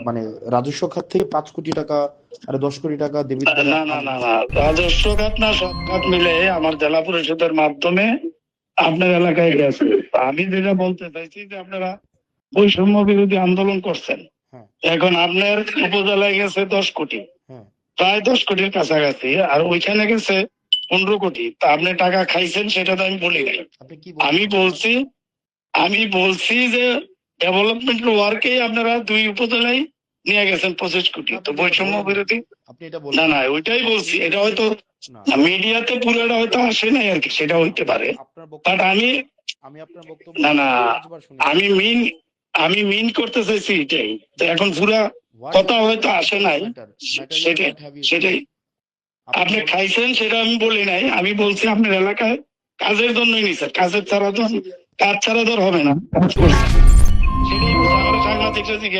মানে রাজস্ব খাত থেকে 5 কোটি টাকা আর 10 কোটি টাকা দেবীর দ্বারা না না না না, রাজস্ব খাত না, সব খাত মিলে আমার জেলা পরিষদের মাধ্যমে আপনার এলাকায় গেছে। আমি যেটা বলতে চাইছি যে আপনারা বৈষম্য বিরোধী আন্দোলন করছেন, হ্যাঁ এখন আপনার উপজেলায় গেছে 10 কোটি, হ্যাঁ প্রায় 10 কোটির কাছাকাছি, আর ওইখানে গেছে 15 কোটি। তা আপনি টাকা খাইছেন সেটা তো আমি বলি নাই। আপনি কি আমি বলছেন? বলছি আমি বলছি যে ডেভেলপমেন্ট ওয়ার্কে আপনারা 2 উপজেলায় নিয়ে গেছেন 25 কোটি, তো আপনি তো এটা বৈষম্য বলেন নাই, বিরোধী। আপনি এটা না বলেন না, নাই। ওইটাই বলছি, আপনি এটা হয়তো না মিডিয়াতে পুরোটা হয়তো আসে নাই আর কি, সেটা হইতে পারে। আপনার বাট বক্তব্য, আমি আপনার বক্তব্য না আমি না, 5 বার শুনেছি। আমি মিন আমি মিন করতে চাইছি এটাই, তো এখন পুরা হোয়াট ইউ কথা মিন হয়তো ইট আসে ডাজন্ট নাই। ম্যাটার, ম্যাটার ইজ সেটাই হোয়াট হ্যাভ ইউ সেড। সেটাই আপনি আপনি বলেন। খাইছেন সেটা আমি বলি নাই, আমি বলছি আপনার এলাকায় কাজের জন্যই নিছেন, কাজের ছাড়া তো, কাজ ছাড়া তো আর হবে না, কাজ করছেন। সেটাই বলছি, আমার সাংবাদিকরা জিজ্ঞেস